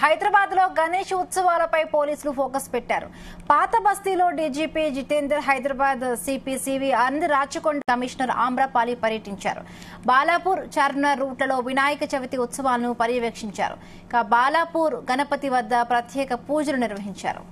హైదరాబాద్ లో గణేష్ ఉత్సవాలపై పోలీసులు ఫోకస్ పెట్టారు. పాత బస్తీలో DGP Jitender, Hyderabad CP CV Anand, Rachakonda commissioner Amrapali పర్యటించారు. బాలాపూర్, చార్మినార్ రూట్లలో వినాయక చవితి ఉత్సవాలను పర్యవేక్షించారు. బాలాపూర్ గణపతి వద్ద ప్రత్యేక పూజలు నిర్వహించారు.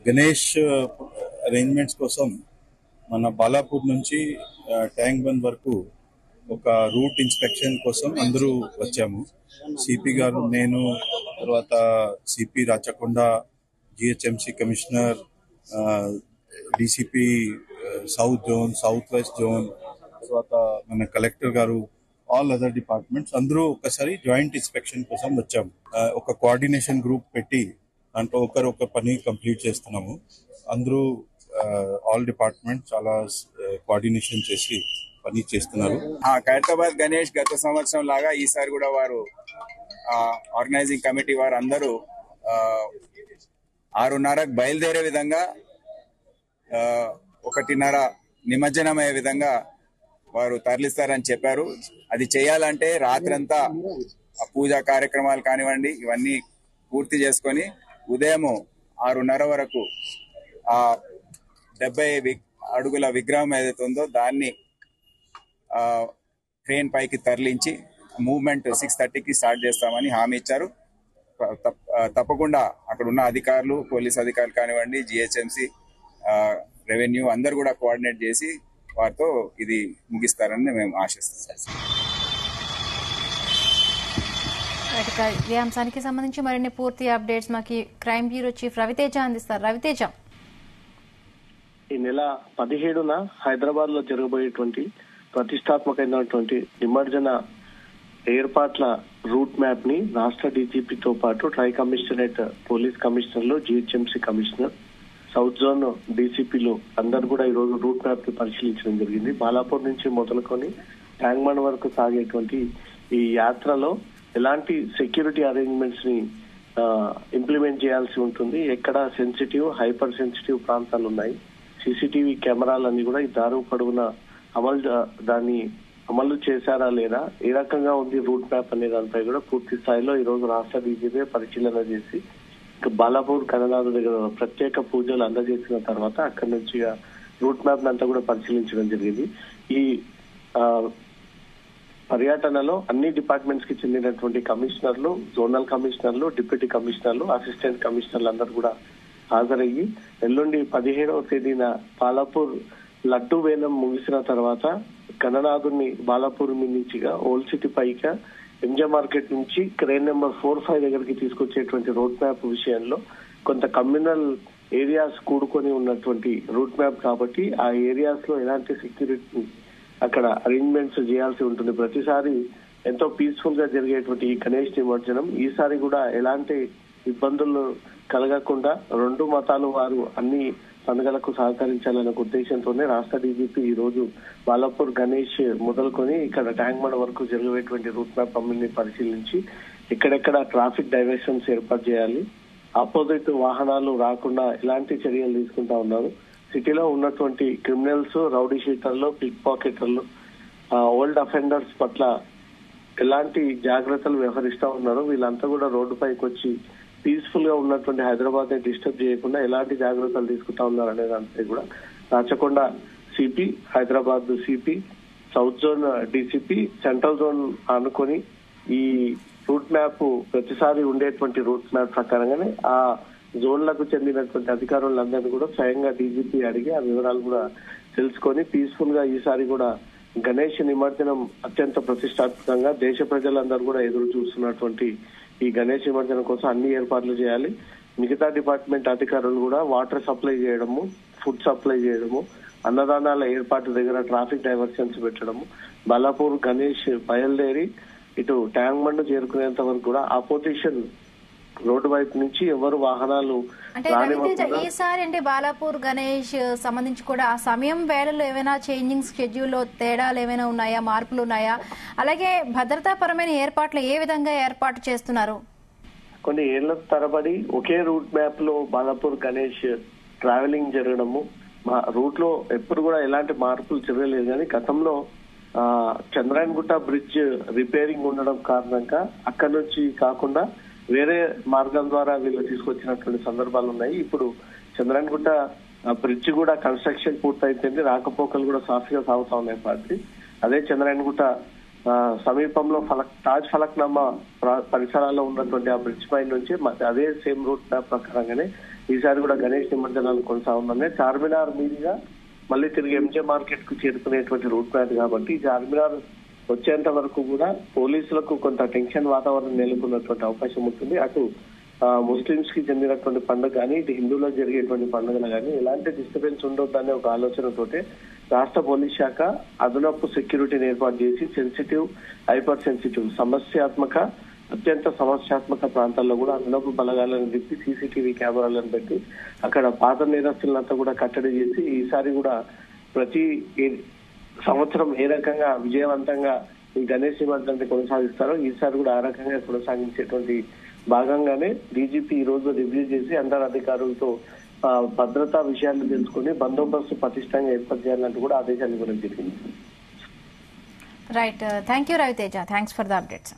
గణేష్ అరేంజ్మెంట్స్ కోసం మన బాలాపూర్ నుంచి ట్యాంక్ బండ్ వరకు ఒక రూట్ ఇన్స్పెక్షన్ కోసం అందరూ వచ్చాము. సిపి గారు, నేను, తర్వాత CP Rachakonda, GHMC commissioner, DCP south zone, south west zone, తర్వాత మన కలెక్టర్ గారు, ఆల్ అదర్ డిపార్ట్మెంట్స్ అందరూ ఒకసారి జాయింట్ ఇన్స్పెక్షన్ కోసం వచ్చాము. ఒక కోఆర్డినేషన్ గ్రూప్ పెట్టి దాంట్లో ఒక పని కంప్లీట్ చేస్తున్నాము. అందరూ ఆల్ డిపార్ట్మెంట్ చాలా కోఆర్డినేషన్ చేసి పని చేస్తున్నారు. ఖైరతాబాద్ గణేష్ గత సంవత్సరం లాగా ఈసారి కూడా వారు ఆర్గనైజింగ్ కమిటీ వారు అందరూ 6:30కు బయలుదేరే విధంగా 1:30 నిమజ్జనమయ్యే విధంగా వారు తరలిస్తారని చెప్పారు. అది చేయాలంటే రాత్రంతా పూజా కార్యక్రమాలు కానివ్వండి ఇవన్నీ పూర్తి చేసుకొని ఉదయం 6:30 వరకు ఆ 70 అడుగుల విగ్రహం ఏదైతే ఉందో దాన్ని ట్రైన్ పైకి తరలించి మూవ్మెంట్ 6:30కి స్టార్ట్ చేస్తామని హామీ ఇచ్చారు. తప్పకుండా అక్కడ ఉన్న అధికారులు, పోలీస్ అధికారులు కానివ్వండి, జిహెచ్ఎంసి, రెవెన్యూ అందరు కూడా కోఆర్డినేట్ చేసి వారితో ఇది ముగిస్తారని మేము ఆశిస్తాం. ఈ అంశానికి సంబంధించి మరిన్ని పూర్తి అప్డేట్స్ మాకు క్రైమ్ బ్యూరో చీఫ్ రవితేజ అందిస్తారు. రవితేజ, ఈ నెల 17న హైదరాబాద్ లో జరగబోయేటువంటి ప్రతిష్టాత్మకమైనటువంటి నిమజ్జన ఏర్పాట్ల రూట్ మ్యాప్ ని రాష్ట్ర డీజీపీతో పాటు ట్రై కమిషనరేట్ పోలీస్ కమిషనర్లు, జిహెచ్ఎంసీ కమిషనర్, సౌత్ జోన్ డీసీపీలు అందరు కూడా ఈ రోజు రూట్ మ్యాప్ ని పరిశీలించడం జరిగింది. బాలాపూర్ నుంచి మొదలుకొని ట్యాంక్ బండ్ వరకు సాగేటువంటి ఈ యాత్రలో ఎలాంటి సెక్యూరిటీ అరేంజ్మెంట్స్ ని ఇంప్లిమెంట్ చేయాల్సి ఉంటుంది, ఎక్కడ సెన్సిటివ్, హైపర్ సెన్సిటివ్ ప్రాంతాలు ఉన్నాయి, సీసీటీవీ కెమెరాలన్నీ కూడా ఈ దారు పొడవున దాన్ని అమలు చేశారా లేదా, ఏ రకంగా ఉంది రూట్ మ్యాప్ అనే దానిపై కూడా పూర్తి స్థాయిలో ఈ రోజు రాష్ట్ర డీజీపీ పరిశీలన చేసి బాలాపూర్ కననాథ్ దగ్గర ప్రత్యేక పూజలు అందజేసిన తర్వాత అక్కడి నుంచి రూట్ మ్యాప్ అంతా కూడా పరిశీలించడం జరిగింది. ఈ పర్యటనలో అన్ని డిపార్ట్మెంట్స్ కి చెందినటువంటి కమిషనర్లు, జోనల్ కమిషనర్లు, డిప్యూటీ కమిషనర్లు, అసిస్టెంట్ కమిషనర్లు అందరూ కూడా హాజరయ్యి ఎల్లుండి 17వ తేదీన బాలాపూర్ లడ్డు వేలం ముగిసిన తర్వాత గణనాథుని బాలాపూర్ నుంచిగా ఓల్డ్ సిటీ పైగా ఎంజే మార్కెట్ నుంచి క్రేన్ నెంబర్ 4-5 దగ్గరికి తీసుకొచ్చేటువంటి రూట్ మ్యాప్ విషయంలో కొంత కమ్యూనల్ ఏరియాస్ కూడుకొని ఉన్నటువంటి రూట్ మ్యాప్ కాబట్టి ఆ ఏరియాస్ లో ఎలాంటి సెక్యూరిటీ అక్కడ అరేంజ్మెంట్స్ చేయాల్సి ఉంటుంది. ప్రతిసారి ఎంతో పీస్ఫుల్ గా జరిగేటువంటి ఈ గణేష్ నిమజ్జనం ఈసారి కూడా ఎలాంటి ఇబ్బందులు కలగకుండా రెండు మతాలు వారు అన్ని పండుగలకు సహకరించాలనే ఉద్దేశంతోనే రాష్ట్ర డీజీపీ ఈ రోజు బాలాపూర్ గణేష్ మొదలుకొని ఇక్కడ ట్యాంక్ బండ్ వరకు జరిగేటువంటి రూట్ మ్యాప్ అమలుని పరిశీలించి ఎక్కడెక్కడ ట్రాఫిక్ డైవర్షన్స్ ఏర్పాటు చేయాలి, ఆపోజిట్ వాహనాలు రాకుండా ఎలాంటి చర్యలు తీసుకుంటా ఉన్నారు, సిటీలో ఉన్నటువంటి క్రిమినల్స్, రౌడీ షీటర్లు, పిక్ పాకెటర్లు, ఓల్డ్ అఫెండర్స్ పట్ల ఎలాంటి జాగ్రత్తలు వ్యవహరిస్తా ఉన్నారు, వీళ్ళంతా కూడా రోడ్డుపైకి వచ్చి పీస్ఫుల్ గా ఉన్నటువంటి హైదరాబాద్ ని డిస్టర్బ్ చేయకుండా ఎలాంటి జాగ్రత్తలు తీసుకుంటా ఉన్నారు అనే దానిపై కూడా Rachakonda CP, Hyderabad CP, south zone DCP, central zone అనుకొని ఈ రూట్ మ్యాప్ ప్రతిసారి ఉండేటువంటి రూట్ మ్యాప్ ప్రకారంగానే ఆ జోన్లకు చెందినటువంటి అధికారులందరినీ కూడా స్వయంగా డీజీపీ అడిగి ఆ వివరాలు కూడా తెలుసుకొని పీస్ఫుల్ గా ఈసారి కూడా గణేష్ నిమజ్జనం అత్యంత ప్రతిష్టాత్మకంగా దేశ ప్రజలందరూ కూడా ఎదురు చూస్తున్నటువంటి ఈ గణేష్ నిమజ్జనం కోసం అన్ని ఏర్పాట్లు చేయాలి. మిగతా డిపార్ట్మెంట్ అధికారులు కూడా వాటర్ సప్లై చేయడము, ఫుడ్ సప్లై చేయడము, అన్నదానాల ఏర్పాటు దగ్గర ట్రాఫిక్ డైవర్షన్స్ పెట్టడము, బాలాపూర్ గణేష్ బయలుదేరి ఇటు ట్యాంక్ బండ్ చేరుకునేంత వరకు కూడా ఆపోజిషన్ రోడ్డు వైపు నుంచి ఎవరు వాహనాలు అంటే ఈసారి అంటే బాలాపూర్ గణేష్ సంబంధించి కూడా ఆ సమయం వేళల్లో ఏమైనా చేంజింగ్ షెడ్యూల్లో తేడాలు ఏమైనా ఉన్నాయా, మార్పులు ఉన్నాయా? అలాగే భద్రతాపరమైన ఏర్పాట్లు ఏ విధంగా ఏర్పాటు చేస్తున్నారు? కొన్ని ఏళ్ల తరబడి ఒకే రూట్ మ్యాప్ లో బాలాపూర్ గణేష్ ట్రావెలింగ్ జరగడము, రూట్ లో ఎప్పుడు కూడా ఎలాంటి మార్పులు జరగలేదు. కానీ గతంలో చంద్రాయణగుట్ట బ్రిడ్జ్ రిపేరింగ్ ఉండడం కారణంగా అక్కడి నుంచి కాకుండా వేరే మార్గం ద్వారా వీళ్ళు తీసుకొచ్చినటువంటి సందర్భాలు ఉన్నాయి. ఇప్పుడు చంద్రాయణగుట్ట బ్రిడ్జ్ కూడా కన్స్ట్రక్షన్ పూర్తయిపోయింది, రాకపోకలు కూడా సాఫీగా సాగుతా ఉన్నాయి పార్టీ. అదే చంద్రాయణగుట్ట సమీపంలో తాజ్ ఫలక్నామా పరిసరాల్లో ఉన్నటువంటి ఆ బ్రిడ్జ్ పై నుంచి అదే సేమ్ రూట్ మ్యాప్ ప్రకారంగానే ఈసారి కూడా గణేష్ నిమజ్జనాలు కొనసాగుతున్నాయి. చార్మినార్ మీదుగా మళ్ళీ తిరిగి ఎంజే మార్కెట్ కు చేరుకునేటువంటి రూట్ మ్యాప్ కాబట్టి చార్మినార్ వచ్చేంత వరకు కూడా పోలీసులకు కొంత టెన్షన్ వాతావరణం నెలకొన్నటువంటి అవకాశం ఉంటుంది. అటు ముస్లింస్ కి చెందినటువంటి పండుగ కానీ ఇటు హిందువులకు జరిగేటువంటి పండుగలు కానీ ఎలాంటి డిస్టర్బెన్స్ ఉండొద్దనే ఒక ఆలోచనతోటే రాష్ట్ర పోలీస్ శాఖ అదనపు సెక్యూరిటీని ఏర్పాటు చేసి సెన్సిటివ్, హైపర్ సెన్సిటివ్, అత్యంత సమస్యాత్మక ప్రాంతాల్లో కూడా అదనపు బలగాలను తిప్పి సీసీటీవీ కెమెరాలను పెట్టి అక్కడ పాత నేరస్తులంతా కూడా కట్టడి చేసి ఈసారి కూడా ప్రతి సంవత్సరం ఏ రకంగా విజయవంతంగా ఈ గణేష్ నిమజ్జనాన్ని కొనసాగిస్తారో ఈసారి కూడా ఆ రకంగా కొనసాగించేటువంటి భాగంగానే డీజీపీ ఈ రోజు రివ్యూ చేసి అందరు అధికారులతో భద్రతా విషయాలను తెలుసుకుని బందోబస్తు పటిష్టంగా ఏర్పాటు చేయాలంటూ కూడా ఆదేశాలు ఇవ్వడం జరిగింది. Right, thank you Raviteja, thanks for the updates.